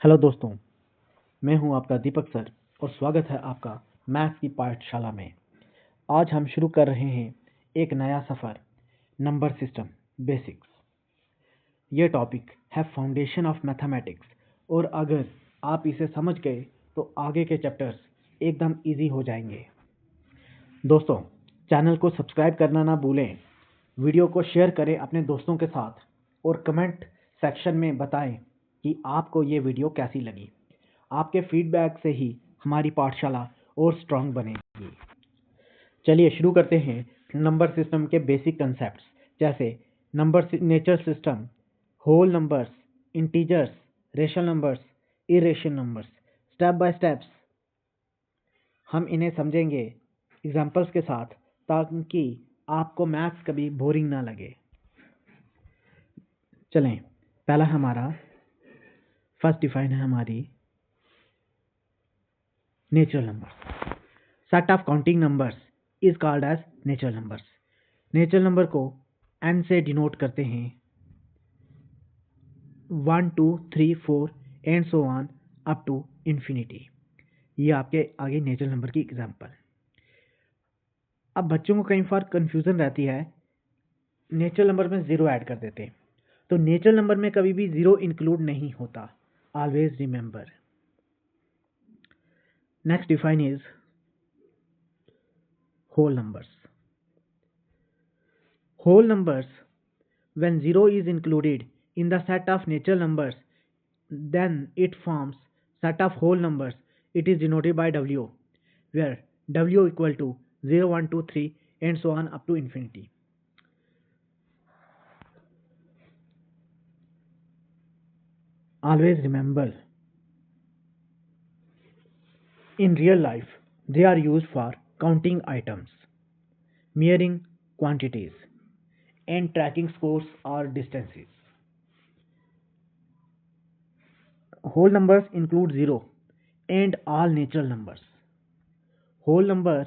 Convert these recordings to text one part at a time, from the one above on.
Hello दोस्तों, मैं हूं आपका दीपक सर और स्वागत है आपका मैथ्स की पाठशाला में। आज हम शुरू कर रहे हैं एक नया सफ़र, नंबर सिस्टम बेसिक्स। ये टॉपिक है फाउंडेशन ऑफ मैथमेटिक्स और अगर आप इसे समझ गए तो आगे के चैप्टर्स एकदम इजी हो जाएंगे। दोस्तों, चैनल को सब्सक्राइब करना ना भूलें, वीडियो को शेयर करें अपने दोस्तों के साथ और कमेंट सेक्शन में बताएं कि आपको ये वीडियो कैसी लगी। आपके फीडबैक से ही हमारी पाठशाला और स्ट्रांग बनेगी। चलिए शुरू करते हैं नंबर सिस्टम के बेसिक कंसेप्ट्स, जैसे number nature system, whole numbers, integers, rational numbers, irrational numbers. Step by steps हम इन्हें समझेंगे एग्जांपल्स के साथ, ताकि आपको मैथ्स कभी बोरिंग ना लगे। चलें, पहला हमारा फर्स्ट डिफाइन है हमारी natural numbers. Set of counting numbers is called as natural numbers. Natural number को n से डिनोट करते हैं, 1 2 3 4 and so on up to infinity. ये आपके आगे नेचुरल नंबर की एग्जांपल। अब बच्चों को कई बार कंफ्यूजन रहती है, नेचुरल नंबर में जीरो ऐड कर देते हैं, तो नेचुरल नंबर में कभी भी जीरो इंक्लूड नहीं होता। Always remember. Next define is whole numbers. Whole numbers, when zero is included in the set of natural numbers, then it forms set of whole numbers. It is denoted by W, where W equal to 0, 1, 2, 3 and so on up to infinity. Always remember, in real life, they are used for counting items, measuring quantities, and tracking scores or distances. Whole numbers include zero and all natural numbers. Whole numbers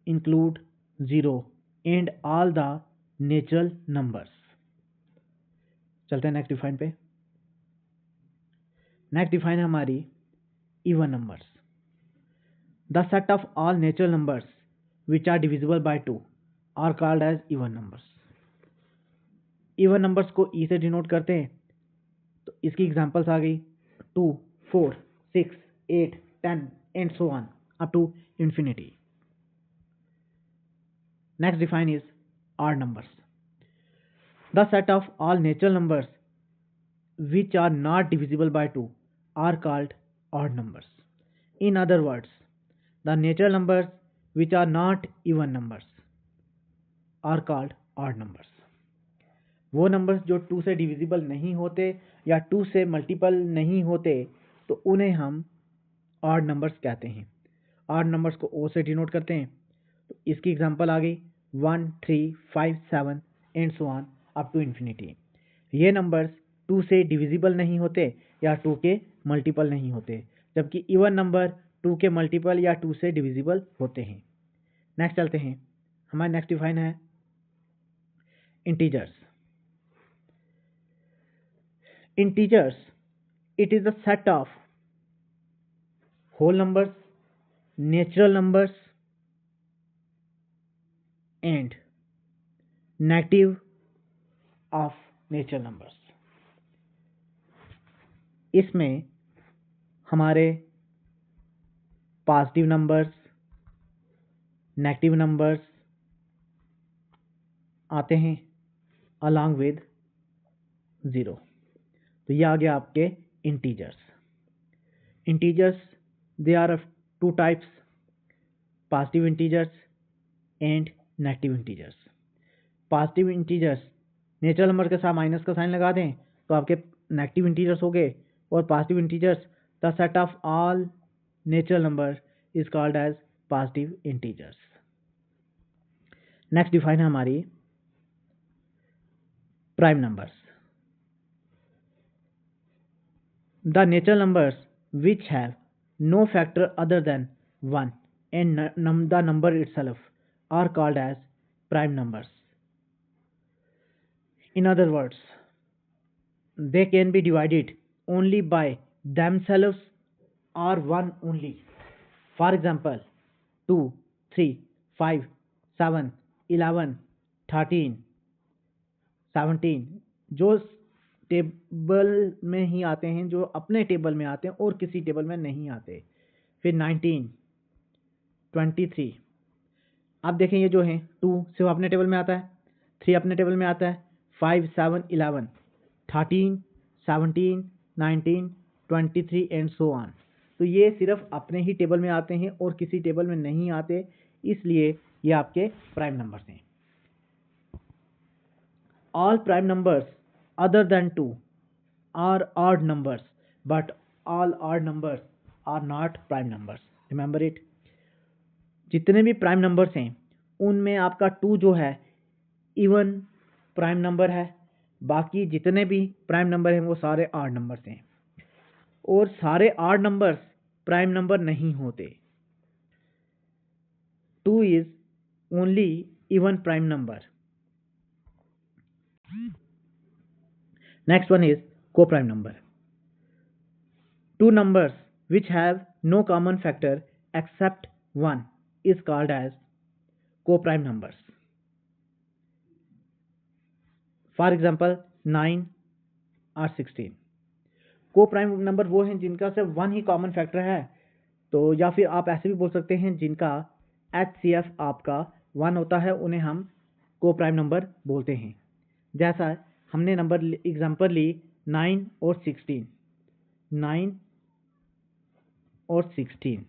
include zero and all the natural numbers. चलते हैं next define पे। Next define है हमारी even numbers. The set of all natural numbers which are divisible by 2 are called as even numbers. Even numbers को E से denote करते हैं, तो इसकी एग्जांपल्स आ गई 2, 4, 6, 8, 10 and so on up to infinity. Next define is odd numbers. The set of all natural numbers which are not divisible by 2 are called odd numbers. In other words, the natural numbers which are not even numbers are called odd numbers. वो numbers जो 2 से divisible नहीं होते या 2 से multiple नहीं होते, तो उन्हें हम ऑड नंबर्स कहते हैं। ऑड नंबर्स को ओ से डिनोट करते हैं, तो इसकी एग्जांपल आ गई 1, 3, 5, 7 and so on up to infinity. ये नंबर्स 2 से डिविजिबल नहीं होते या 2 के मल्टीपल नहीं होते, जबकि इवन नंबर 2 के मल्टीपल या 2 से डिविजिबल होते हैं। नेक्स्ट चलते हैं, हमारा नेक्स्ट डिफाइन है integers. Integers, it is a set of whole numbers, natural numbers and negative of natural numbers. इसमें हमारे पॉजिटिव नंबर्स, नेगेटिव नंबर्स आते हैं अलॉन्ग विद ज़ीरो। तो ये आ गया आपके integers. Integers, they are of two types, positive integers and negative integers. Positive integers natural number के साथ माइनस का साइन लगा दें तो आपके नेगेटिव इंटीजर्स हो गए, और positive integers, the set of all natural number is called as positive integers. Next define है हमारी prime numbers. The natural numbers which have no factor other than 1 and the number itself are called as prime numbers. In other words, they can be divided only by themselves are one only. For example, 2, 3, 5, 7, 11, 13, 17 जो table में ही आते हैं, जो अपने table में आते हैं और किसी टेबल में नहीं आते। फिर 19, 23। अब देखें ये जो है 2 सिर्फ अपने टेबल में आता है, 3 अपने टेबल में आता है, 5, 7, 11, 13, 17, 19, 23 एंड सो ऑन। तो ये सिर्फ अपने ही टेबल में आते हैं और किसी टेबल में नहीं आते, इसलिए ये आपके प्राइम नंबर्स हैं। All prime numbers other than 2 are odd numbers, but all odd numbers are not prime numbers. Remember it. जितने भी प्राइम नंबर्स हैं उनमें आपका 2 जो है इवन प्राइम नंबर है, बाकी जितने भी प्राइम नंबर हैं वो सारे ऑड नंबर्स हैं, और सारे ऑड नंबर्स प्राइम नंबर नहीं होते। 2 is only even prime number. Next one is co-prime number. Two numbers which have no common factor except one is called as co-prime numbers. For example, 9 और 16. Co-prime number वो हैं जिनका सिर्फ 1 ही common factor है, तो या फिर आप ऐसे भी बोल सकते हैं जिनका HCF आपका 1 होता है, उन्हें हम को-प्राइम नंबर बोलते हैं। जैसा हमने नंबर एग्जांपल ली 9 और 16, 9 और 16।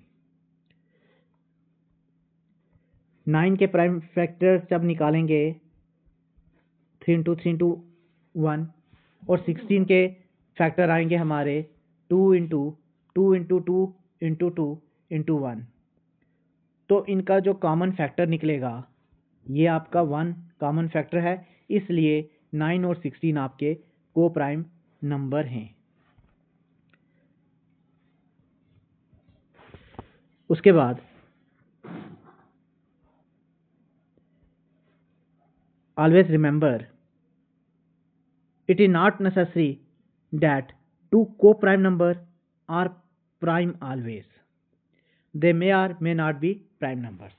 9 के प्राइम फैक्टर जब निकालेंगे 3 × 3 × 1, और 16 के फैक्टर आएंगे हमारे 2 × 2 × 2 × 2 × 1। तो इनका जो कॉमन फैक्टर निकलेगा ये आपका 1 कॉमन फैक्टर है, इसलिए 9 और 16 आपके को प्राइम नंबर हैं। उसके बाद always remember it is not necessary that 2 co-prime number are prime always. They may or may not be prime numbers.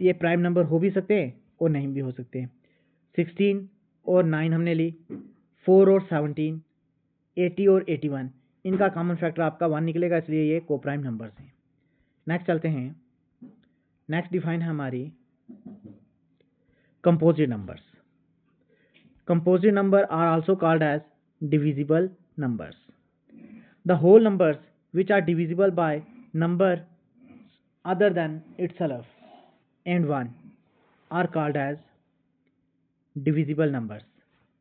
ये प्राइम नंबर हो भी सकते हैं और नहीं भी हो सकते हैं। 16 और 9 हमने ली, 4 और 17, 80 और 81, इनका कॉमन फैक्टर आपका 1 निकलेगा, इसलिए ये को प्राइम नंबर्स हैं। नेक्स्ट चलते हैं। नेक्स्ट डिफाइन है हमारी composite numbers. Composite number are also called as divisible numbers. The whole numbers which are divisible by number other than itself and 1 are called as divisible numbers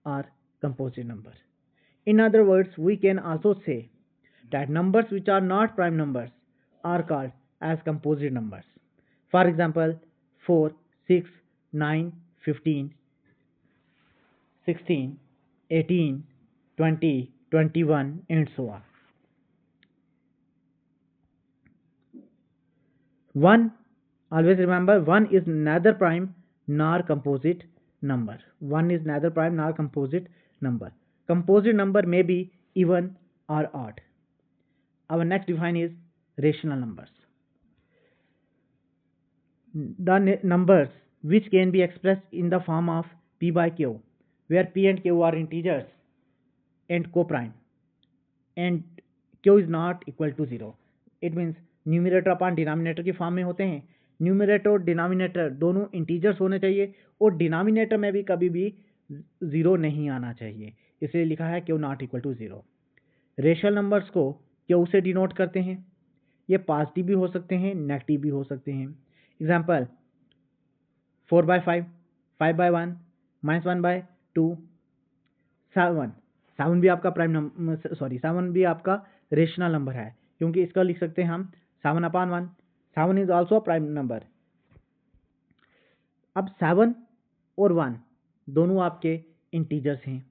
or composite number. In other words, we can also say that numbers which are not prime numbers are called as composite numbers. For example, 4, 6, 9, 15, 16, 18, 20, 21 and so on. 1, always remember, 1 is neither prime nor composite number. 1 is neither prime nor composite number. Composite number may be even or odd. Our next define is rational numbers. The numbers which can be expressed in the form of P by Q, where P and Q are integers and co-prime, and Q is not equal to 0. It means numerator upon denominator की form में होते हैं। Numerator और denominator दोनों integers होने चाहिए, और denominator में भी कभी भी 0 नहीं आना चाहिए, इसलिए लिखा है Q not equal to 0। Rational numbers को क्यू से डिनोट करते हैं। ये पॉजिटिव भी हो सकते हैं, नेगेटिव भी हो सकते हैं। एग्जाम्पल 4/5, 5/1, -1/2, 7 भी आपका प्राइम नंबर, 7 भी आपका रेशनल नंबर है, क्योंकि इसका लिख सकते हैं हम 7/1। 7 इज ऑल्सो प्राइम नंबर। अब 7 और 1 दोनों आपके इंटीजर्स हैं,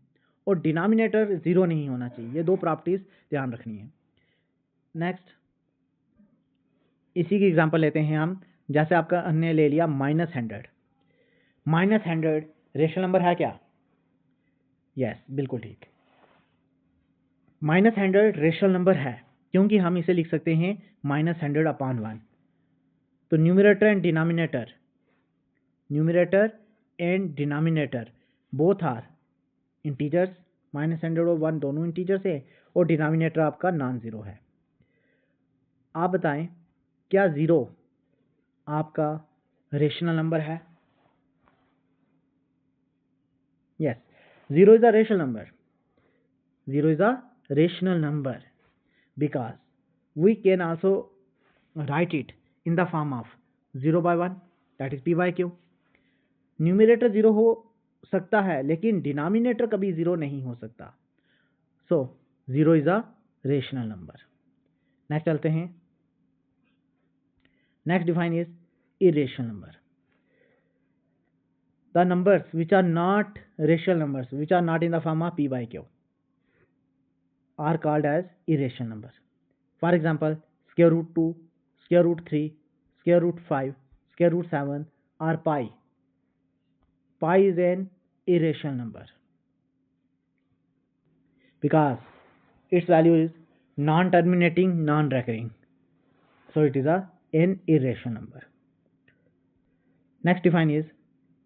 और डिनोमिनेटर 0 नहीं होना चाहिए। ये 2 प्रॉपर्टीज ध्यान रखनी है। नेक्स्ट, इसी की एग्जांपल लेते हैं हम। जैसे आपका हमने ले लिया -100। -100 रेशनल नंबर है क्या? यस, बिल्कुल ठीक। -100 रेशनल नंबर है क्योंकि हम इसे लिख सकते हैं -100/1। तो numerator and denominator both are integers, -100 और 1 दोनों इंटीजर्स है और डिनोमिनेटर आपका नॉन ज़ीरो है। आप बताएं क्या 0 आपका रेशनल नंबर है? Yes, 0 is a rational number. 0 is a rational number because we can also write it in the form of 0/1, that is p by q। Numerator 0 हो सकता है लेकिन डिनोमिनेटर कभी 0 नहीं हो सकता। So 0 is a rational number. Next चलते हैं। Next define is irrational number. The numbers which are not rational numbers, which are not in the form of p by q are called as irrational numbers. For example, square root 2, square root 3, square root 5, square root 7 or pi. Pi is an irrational number because its value is non-terminating, non-recurring. So it is an irrational number. Next define is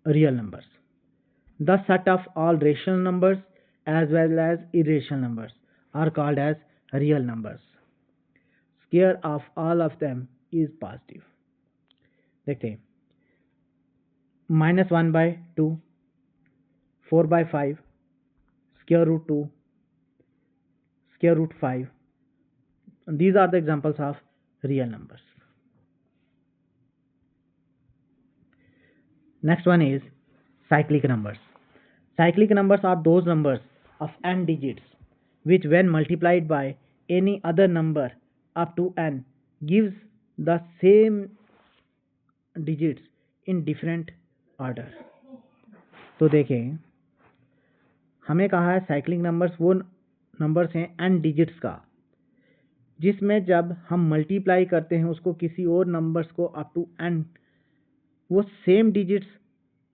real numbers. The set of all rational numbers as well as irrational numbers are called as real numbers. Square of all of them is positive. देखते हैं, -1/2, 4/5, square root 2, square root 5. These are the examples of real numbers. Next one is cyclic numbers. Cyclic numbers are those numbers of n digits which when multiplied by any other number up to n gives the same digits in different order. तो देखें, हमें कहा है cyclic numbers वो numbers हैं n digits का जिसमें जब हम मल्टीप्लाई करते हैं उसको किसी और नंबर्स को अप टू n वो सेम डिजिट्स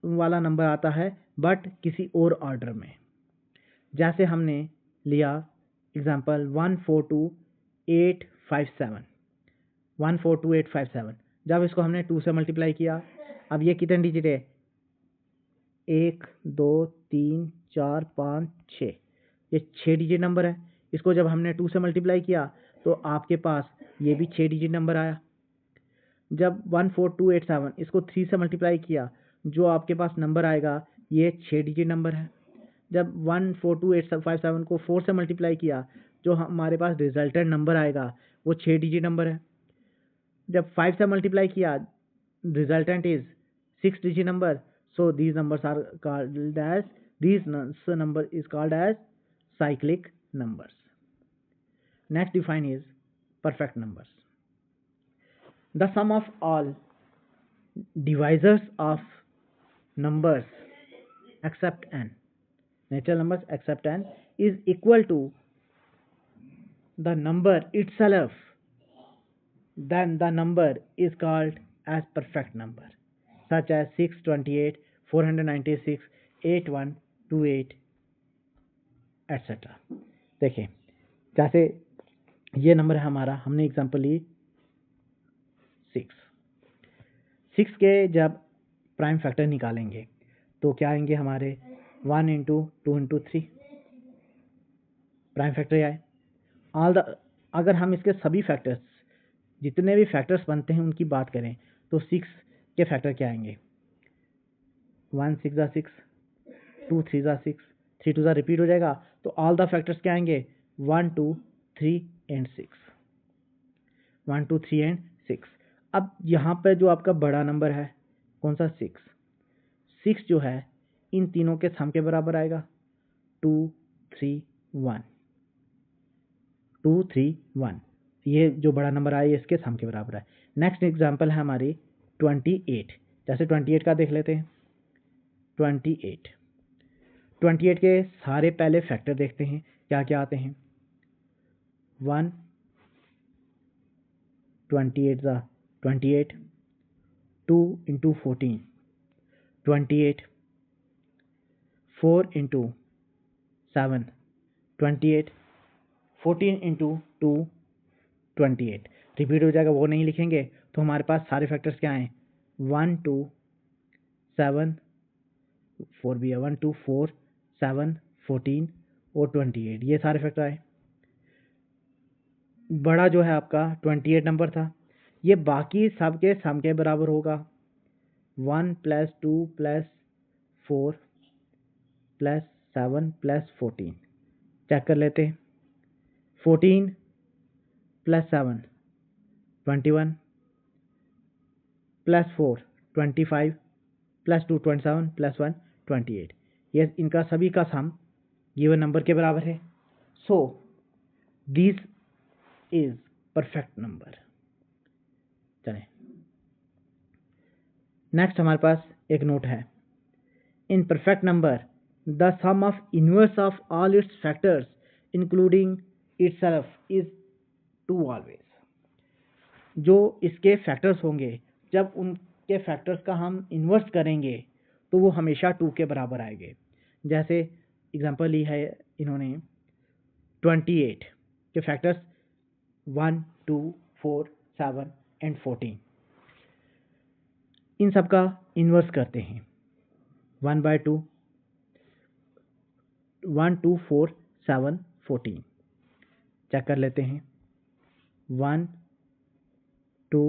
वाला नंबर आता है बट किसी और ऑर्डर में। जैसे हमने लिया एग्जांपल 142,857 जब इसको हमने 2 से मल्टीप्लाई किया, अब ये कितने डिजिट है? 1 2 3 4 5 6, ये 6 डिजिट नंबर है। इसको जब हमने 2 से मल्टीप्लाई किया तो आपके पास ये भी 6 डिजिट नंबर आया। जब 14287 इसको 3 से मल्टीप्लाई किया, जो आपके पास नंबर आएगा ये 6 डिजिट नंबर है। जब 142,857 को 4 से मल्टीप्लाई किया, जो हमारे पास रिजल्टेंट नंबर आएगा वो 6 डिजिट नंबर है। जब 5 से मल्टीप्लाई किया, resultant is 6 digit number. So these numbers are called as number is called as cyclic numbers. Next define is perfect numbers. The sum of all divisors of numbers except n, natural numbers except n, is equal to the number itself, then the number is called as perfect number, such as 628, 496, 8128 etc. देखिए, जैसे ये number है हमारा, हमने example ली 6 के जब prime factor निकालेंगे तो क्या आएंगे हमारे 1 इंटू 2 इंटू 3 प्राइम फैक्टर आए। अगर हम इसके सभी फैक्टर्स जितने भी फैक्टर्स बनते हैं उनकी बात करें तो 6 के फैक्टर क्या आएंगे? 1 6 ज़ा 6, 2 3 ज़ा 6, 3 2 ज़ा रिपीट हो जाएगा तो ऑल द फैक्टर्स क्या आएंगे? 1 2 3 एंड 6, 1 2 3 एंड 6। अब यहाँ पे जो आपका बड़ा नंबर है कौन सा? 6 जो है इन तीनों के सम के बराबर आएगा। 2 3 1, 2 3 1, ये जो बड़ा नंबर आया इसके सम के बराबर है। नेक्स्ट एग्जांपल है हमारी 28। जैसे 28 का देख लेते हैं। 28 के सारे पहले फैक्टर देखते हैं क्या क्या आते हैं। 1 28 ज़ा 28, 2 इंटू 14 28, 4 इंटू 7 28, 14 इंटू 2 28 रिपीट हो जाएगा, वो नहीं लिखेंगे। तो हमारे पास सारे फैक्टर्स क्या हैं, 1 2 7 4 भी है, 1 2 4 7 14 और 28, ये सारे फैक्टर आए। बड़ा जो है आपका 28 नंबर था, ये बाकी सब के सम के बराबर होगा। 1 + 2 + 4 + 7 + 14 चेक कर लेते हैं। 14 + 7 21 + 4 25 + 2 27 + 1 28, ये इनका सभी का सम गिवन नंबर के बराबर है। So this is perfect number. चलें, नेक्स्ट हमारे पास एक नोट है। In perfect number the sum of inverse of all its factors including itself is 2 always. जो इसके फैक्टर्स होंगे, जब उनके फैक्टर्स का हम इन्वर्स करेंगे तो वो हमेशा 2 के बराबर आएंगे। जैसे एग्जांपल ली है इन्होंने 28 के फैक्टर्स 1 2 4 7 एंड 14, इन सब का इन्वर्स करते हैं। 1/2 1 2 4 7 14 चेक कर लेते हैं। 1 2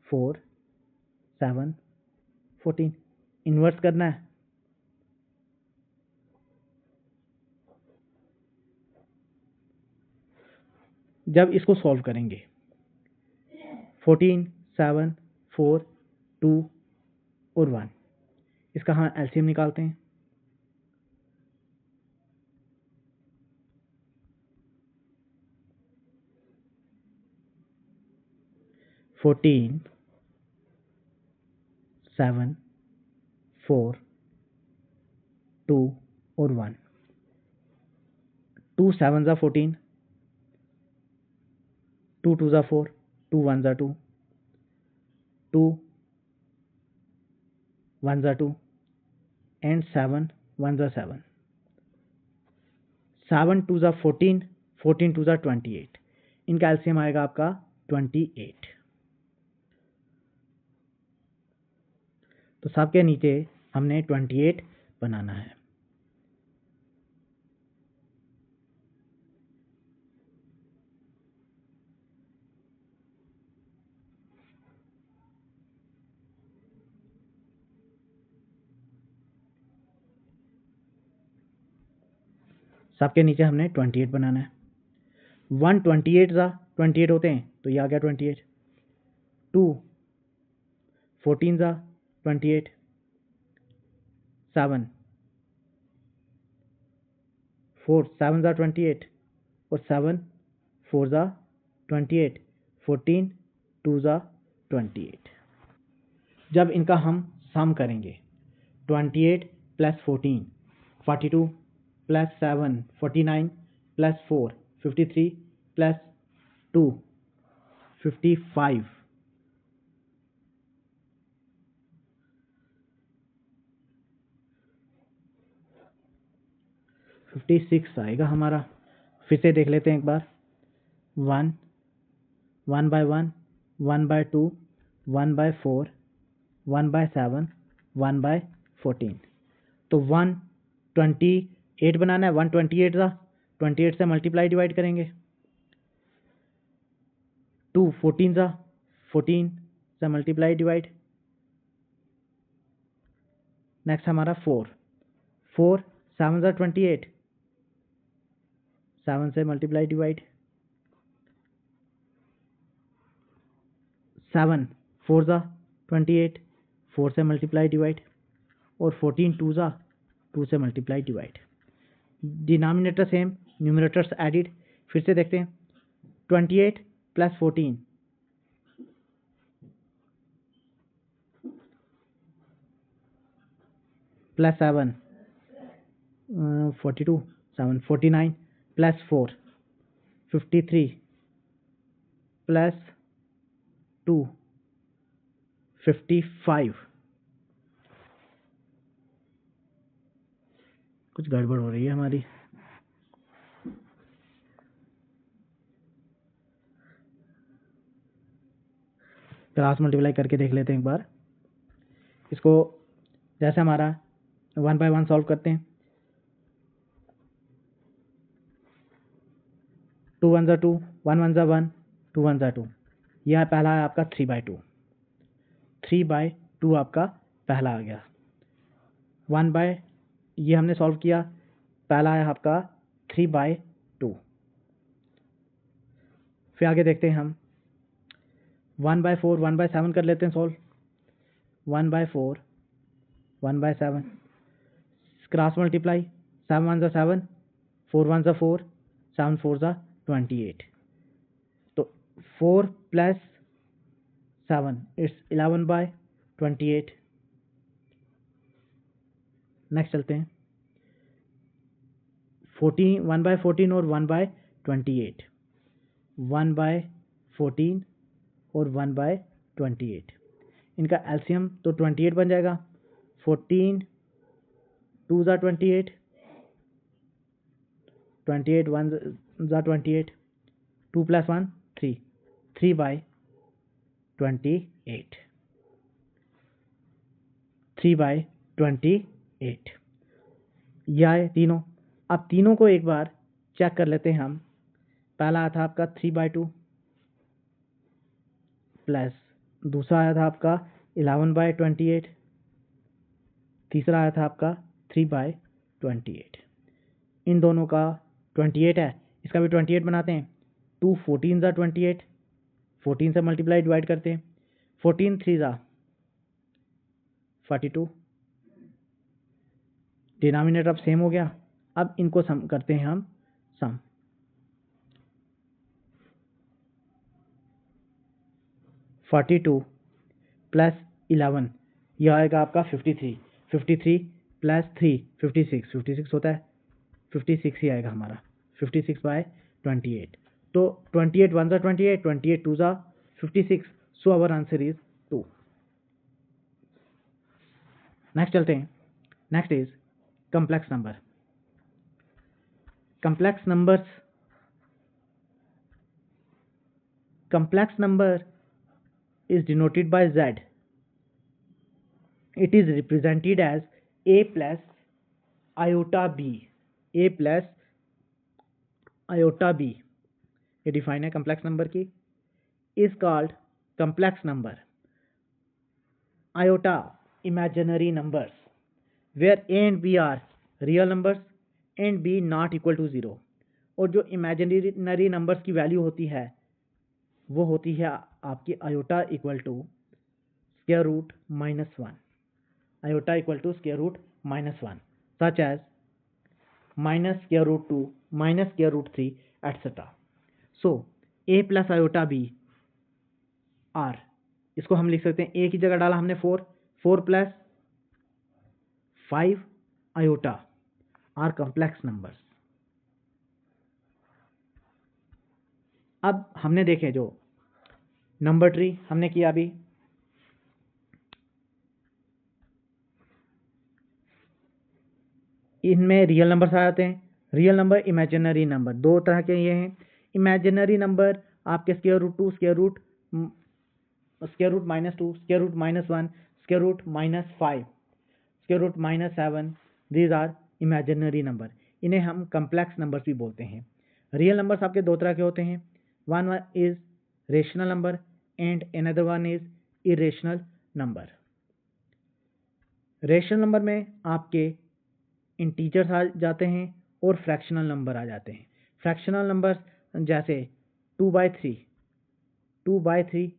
4 7 14 इन्वर्स करना है। जब इसको सॉल्व करेंगे 14 7 4 2 और 1, इसका हम एलसीएम निकालते हैं। 14 7 4 2 और 1, 2 7 ज़ा 14, 2 2 ज़ा 4, 2 1 ज़ा 2, 2 1 ज़ा 2 एंड 7 1 ज़ा 7, 7 2 ज़ा 14, 14 2 ज़ा 28, इनका एलसीएम आएगा आपका 28। तो सबके नीचे हमने 28 बनाना है। सबके नीचे हमने 28 बनाना है। 1 28 ज़ा 28 होते हैं, तो ये आ गया 28। 2 14 ज़ा 28, 7 4 7 ज़ा 28 और 7 4 ज़ा 28, 14 2 ज़ा 28। जब इनका हम सम करेंगे 28 + 14 42 + 7 49 + 4 53 + 2 55 56 आएगा हमारा। फिर से देख लेते हैं एक बार। 1 1/1 1/2 1/4 1/7 1/14, तो 128 बनाना है। 128 था, 28 से मल्टीप्लाई डिवाइड करेंगे। 2 14 था, 14 से मल्टीप्लाई डिवाइड। नेक्स्ट हमारा 4 7 ज़ा 28, 7 से मल्टीप्लाई डिवाइड। 7 4 ज़ा 28, 4 से मल्टीप्लाई डिवाइड। और 14 2 ज़ा 2 से multiply divide. Denominator same, numerators added. फिर से देखते हैं 28 + 14 + 7 42 7 49 + 4 53 + 2 55। कुछ गड़बड़ हो रही है हमारी। क्रॉस मल्टीप्लाई करके देख लेते हैं एक बार इसको। जैसे हमारा 1 बाय 1 सॉल्व करते हैं। 2 1 ज़ा 2, 1 1 ज़ा 1, 2 1 ज़ा 2। यह पहला है आपका 3 बाय 2। 3 बाय 2 आपका पहला आ गया। 1 बाय, ये हमने सॉल्व किया, पहला है आपका 3 बाय 2। फिर आगे देखते हैं हम 1 बाय 4, 1 बाय 7 कर लेते हैं solve. 1 by 4, 1 by 7, cross multiply, 7 1 ज़ा 7, 4 1 ज़ा 4, 7 4 ज़ा 28। तो 4 प्लस 7 इट्स 11 बाय 28। नेक्स्ट चलते हैं 14, 1 बाय 14 और 1 बाय 28। 1 बाय 14 और 1 बाय 28, इनका एलसीएम तो 28 बन जाएगा। 14 2 ज़ा 28, 28 1 ज़ा 28, 2 प्लस 1 3, 3 बाय 28, 3 बाय 28। यह है तीनों। अब तीनों को एक बार चेक कर लेते हैं हम। पहला आया था आपका 3 बाय 2 प्लस दूसरा आया था आपका 11 बाय 28, तीसरा आया था आपका 3 बाय 28। इन दोनों का 28 है, इसका भी 28 बनाते हैं। 2 14 ज़ा 28, 14 से मल्टीप्लाई डिवाइड करते हैं। 14 3 ज़ा 42, डिनोमिनेटर अब सेम हो गया। अब इनको सम करते हैं हम सम। 42 प्लस 11, यह आएगा आपका 53। 53 प्लस 3 56, 56 होता है, 56 ही आएगा हमारा, 56 बाय 28। तो 28 1 ज़ा 28, 28 2 ज़ा 56, so our answer is 2। Next चलते हैं। Next is complex number. Complex number is denoted by Z. It is represented as a plus iota b. a plus iota b. ये डिफाइन है complex number की। is called complex number. Iota imaginary numbers where a and b are real numbers and b not equal to 0. और जो imaginary numbers की value होती है वो होती है आपकी iota equal to square root -1। Iota equal to square root -1 such as -√2, -√3 etcetera. So a plus iota b are, इसको हम लिख सकते हैं, a की जगह डाला हमने 4 plus 5 iota are complex numbers. अब हमने देखे जो नंबर ट्री हमने किया अभी, इनमें रियल नंबर्स आ जाते हैं। रियल नंबर, इमेजिनरी नंबर, दो तरह के ये हैं। इमेजिनरी नंबर आपके square root -2, square root -2, square root -1, square root -5, square root -7, these are imaginary number. इन्हें हम कम्प्लेक्स नंबर्स भी बोलते हैं। रियल नंबर्स आपके दो तरह के होते हैं, one is rational number and another one is irrational number. Rational number में आपके इंटीजर्स आ जाते हैं और फ्रैक्शनल नंबर आ जाते हैं। फ्रैक्शनल नंबर्स जैसे 2 by 3, 2 by 3,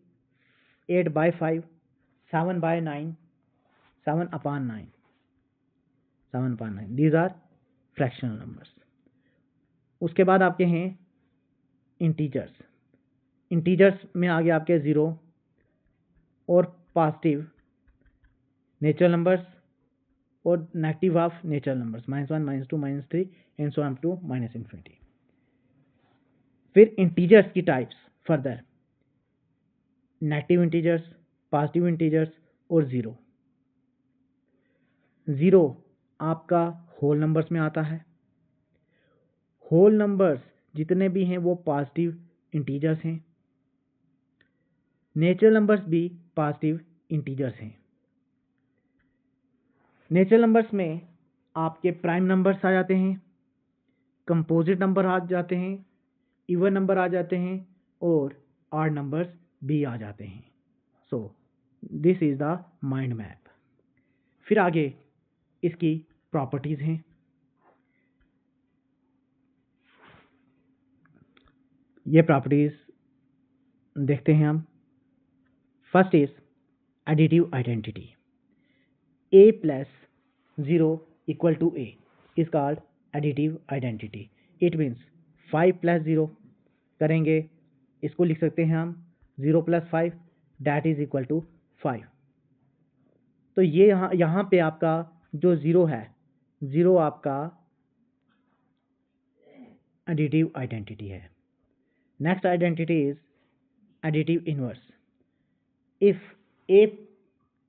8 by 5, 7 by 9, 7 upon 9, 7 upon 9, these are fractional numbers. उसके बाद आपके हैं इंटीजर्स। इंटीजर्स में आगे आपके 0 और पॉजिटिव नेचुरल नंबर्स और negative of natural numbers, -1, -2, -3 and so on to -infinity। फिर इंटीजर्स की types further, negative integers, positive integers और 0। 0 आपका होल नंबर्स में आता है। होल नंबर्स जितने भी हैं वो पॉजिटिव इंटीजर्स हैं। नेचुरल नंबर्स भी पॉजिटिव इंटीजर्स हैं। नेचुरल नंबर्स में आपके प्राइम नंबर्स आ जाते हैं, कंपोजिट नंबर आ जाते हैं, इवन नंबर आ जाते हैं और ऑड नंबर्स भी आ जाते हैं। सो this is the mind map. फिर आगे इसकी प्रॉपर्टीज हैं। ये प्रॉपर्टीज देखते हैं हम। First is additive identity. a plus 0 equal to a is called additive identity. It means 5 plus 0 करेंगे, इसको लिख सकते हैं हम 0 plus 5 that is equal to 5। तो ये यहाँ पे आपका जो 0 है, 0 आपका एडिटिव आइडेंटिटी है। Next identity is additive inverse. If a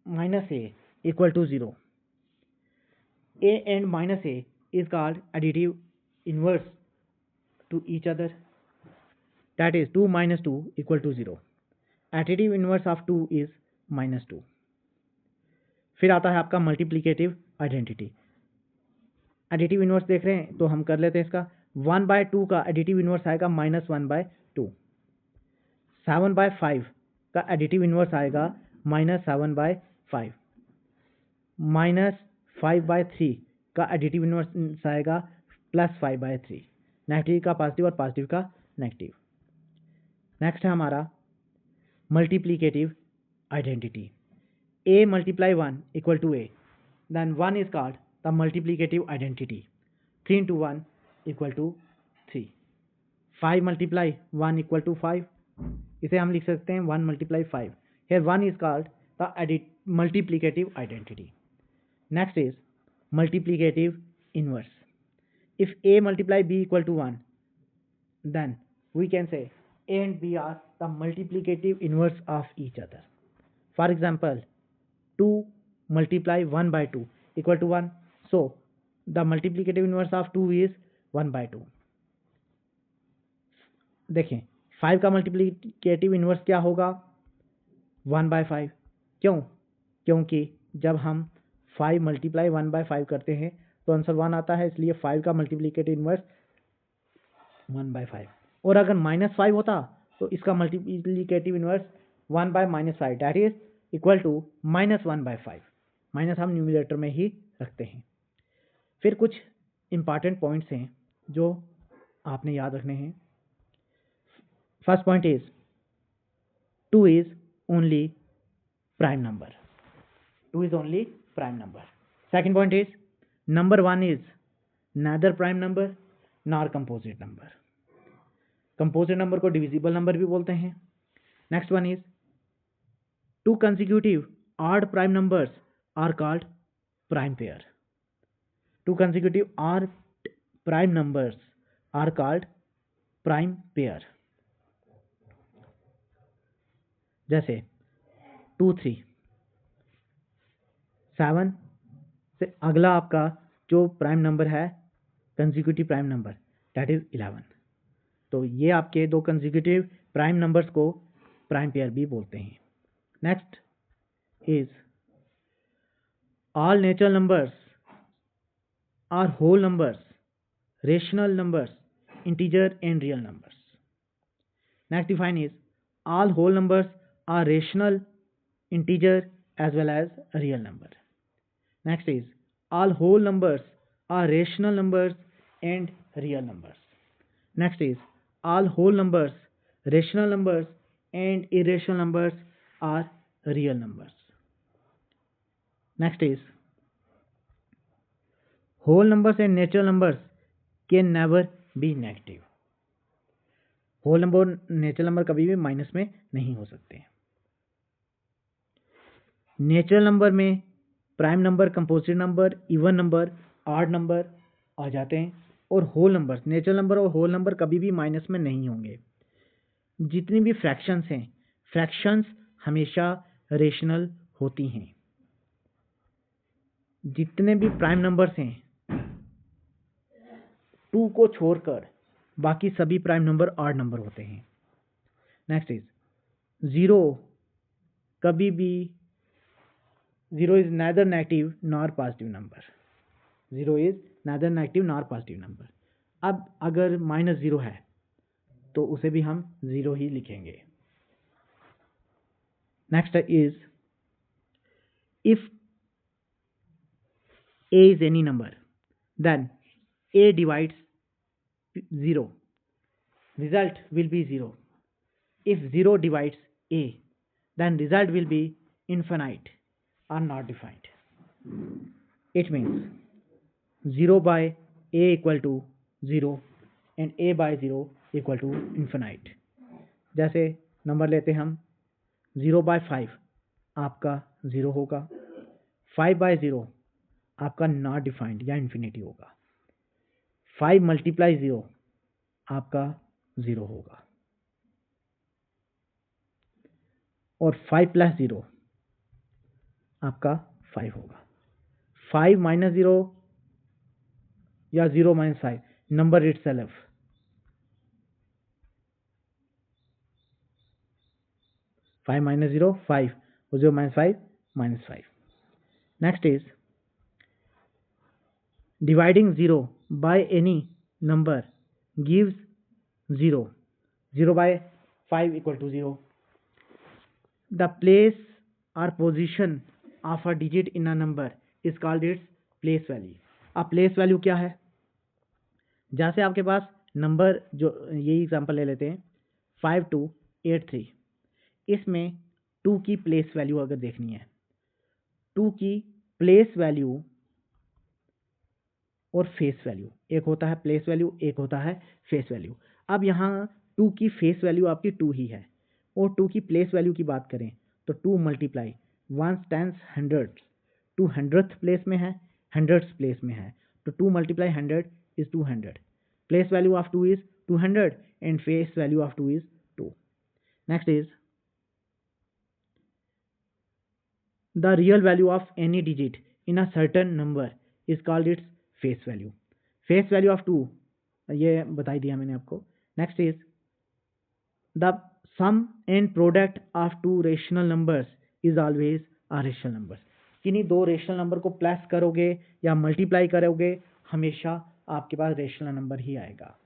minus a equal to 0, a and minus a is called additive inverse to each other, that is 2 minus 2 equal to 0. Additive inverse of 2 is minus 2. फिर आता है आपका multiplicative identity. Additive inverse देख रहे हैं तो हम कर लेते हैं इसका। 1/2 का एडिटिव इनवर्स आएगा -1/2। 7/5 का एडिटिव इनवर्स आएगा -7/5। -5/3 का एडिटिव इनवर्स आएगा +5/3। नेगेटिव का पॉजिटिव और पॉजिटिव का नेगेटिव। नेक्स्ट है हमारा multiplicative identity. a multiply 1 equal to a, then 1 is called the multiplicative identity. 3 into 1 equal to 3. 5 multiply 1 equal to 5. इसे हम लिख सकते हैं 1 multiply 5. Here 1 is called the multiplicative identity. Next is multiplicative inverse. If a multiply b equal to 1, then we can say a and b are the multiplicative inverse of each other. For example, 2 multiply 1/2 equal to 1. So the multiplicative inverse of 2 is 1/2. देखें 5 का multiplicative inverse क्या होगा 1/5। क्यों? क्योंकि जब हम 5 multiply 1/5 करते हैं तो आंसर 1 आता है, इसलिए 5 का मल्टीप्लिकेटिव इनवर्स 1/5। और अगर -5 होता तो इसका multiplicative inverse 1/-5 that is equal to -1/5। Minus हम न्यूमरेटर में ही रखते हैं। फिर कुछ इंपॉर्टेंट पॉइंट्स हैं जो आपने याद रखने हैं। First point is 2 is only prime number. 2 is only prime number. Second point is number 1 is neither prime number nor composite number. Composite number को divisible number भी बोलते हैं। Next one is 2 consecutive odd prime numbers are called prime pair. 2 consecutive odd prime numbers are called prime pair. जैसे 2 3 7 से अगला आपका जो prime number है consecutive prime number that is 11। तो ये आपके दो कंसेक्यूटिव प्राइम नंबर्स को प्राइम पेयर भी बोलते हैं। Next is all natural numbers are whole numbers, rational numbers, integer and real numbers. Next define is all whole numbers are rational, integer as well as a real number. Next is all whole numbers are rational numbers and real numbers. Next is all whole numbers, rational numbers and irrational numbers are real numbers. Next is whole numbers and natural numbers can never be negative. whole number और natural number कभी भी minus में नहीं हो सकते। Natural number में prime number, composite number, even number, odd number आ जाते हैं और होल नंबर, नेचुरल नंबर और होल नंबर कभी भी माइनस में नहीं होंगे। जितनी भी फ्रैक्शंस हैं, फ्रैक्शंस हमेशा रेशनल होती हैं। जितने भी प्राइम नंबर्स हैं 2 को छोड़कर बाकी सभी प्राइम नंबर ऑड नंबर होते हैं। नेक्स्ट इज 0 कभी भी 0 is neither negative nor positive number, 0 is neither negative nor positive number. अब अगर -0 है तो उसे भी हम 0 ही लिखेंगे। Next is if a is any number then a divides 0, result will be 0. If 0 divides a, then result will be infinite or not defined. It means 0 by a equal to 0 and a by 0 equal to infinite. जैसे number लेते हम 0 by 5 आपका 0 होगा, 5 by 0 आपका not defined या infinity होगा, 5 multiply 0 आपका 0 होगा, और 5 प्लस 0 आपका 5 होगा। 5 माइनस 0 या 0 माइनस 5 नंबर इटसेल्फ, 5 माइनस 0 5 और 0 minus 5 -5। Next is dividing 0 by any number gives 0. 0 by 5 equal to 0. The place or position of a digit in a number is called its place value. अब place value क्या है? जैसे आपके पास number, जो यही example ले लेते हैं 5283, इसमें 2 की प्लेस वैल्यू अगर देखनी है, 2 की प्लेस वैल्यू और फेस वैल्यू, एक होता है प्लेस वैल्यू, एक होता है फेस वैल्यू। अब यहाँ 2 की फेस वैल्यू आपकी 2 ही है, और 2 की प्लेस वैल्यू की बात करें तो 2 मल्टीप्लाई 1 टेंस 100, 2 100th प्लेस में है, 100th प्लेस में है, तो 2 multiply 100 is 200। Place value of 2 is 200 and face value of 2 is 2। Next is the real value of any digit in a certain number is called its face value. Face value of 2 ये बताई दिया मैंने आपको। Next is the sum and product of 2 rational numbers is always a rational number. किन्हीं 2 rational number को plus करोगे या multiply करोगे, हमेशा आपके पास रेशनल नंबर ही आएगा।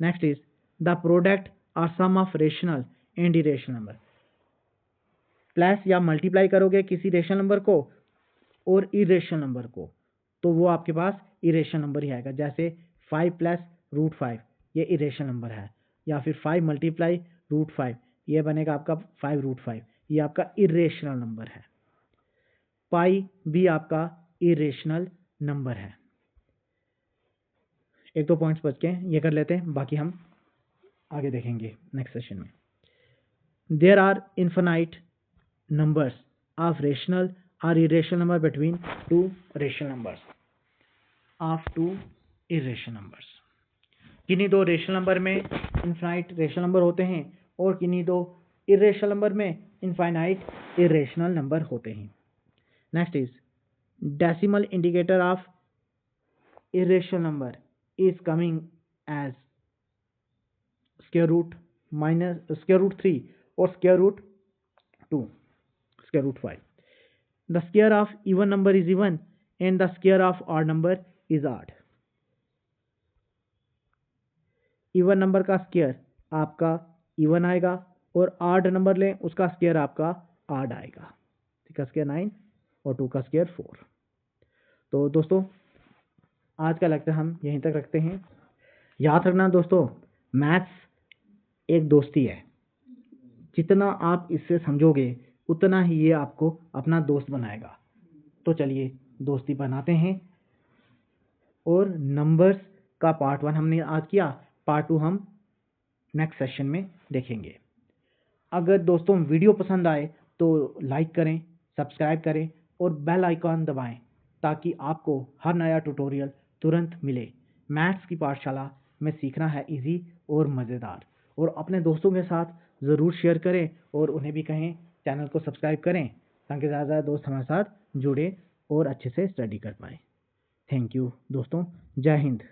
नेक्स्ट इज द प्रोडक्ट और sum of rational and irrational number. Plus या मल्टीप्लाई करोगे किसी रेशनल नंबर को और इरेशनल नंबर को, तो वो आपके पास इरेशनल नंबर ही आएगा। जैसे 5 प्लस √5 ये इरेशनल नंबर है, या फिर 5 मल्टीप्लाई √5 ये बनेगा आपका 5√5, ये आपका इरेशनल नंबर है। पाई भी आपका इरेशनल नंबर है। 1-2 पॉइंट्स बच के ये कर लेते हैं, बाकी हम आगे देखेंगे नेक्स्ट सेशन में। There are infinite numbers of rational और irrational number between 2 rational numbers of 2 irrational numbers. किन्हीं 2 रेशनल नंबर में इनफाइनाइट रेशनल नंबर होते हैं और किन्हीं 2 इरेशनल नंबर में इनफाइनाइट इरेशनल नंबर होते हैं। Next is decimal indicator of irrational number is coming as square root square root 3 और square root 2, square root 5। The square of even number is even and the square of odd number is odd. Even number का square आपका even आएगा और odd number लें उसका square आपका odd आएगा। 3 का स्क्वायर 9 और 2 का स्क्वायर 4। तो दोस्तों आज का लेक्चर हम यहीं तक रखते हैं। याद रखना दोस्तों, मैथ्स एक दोस्ती है, जितना आप इससे समझोगे उतना ही ये आपको अपना दोस्त बनाएगा। तो चलिए दोस्ती बनाते हैं, और नंबर्स का पार्ट 1 हमने आज किया, पार्ट 2 हम नेक्स्ट सेशन में देखेंगे। अगर दोस्तों वीडियो पसंद आए तो लाइक करें, सब्सक्राइब करें और बेल आइकॉन दबाएं ताकि आपको हर नया ट्यूटोरियल तुरंत मिले। मैथ्स की पाठशाला में सीखना है इजी और मज़ेदार, और अपने दोस्तों के साथ ज़रूर शेयर करें और उन्हें भी कहें चैनल को सब्सक्राइब करें ताकि ज़्यादा दोस्त हमारे साथ जुड़े और अच्छे से स्टडी कर पाएँ। थैंक यू दोस्तों, जय हिंद।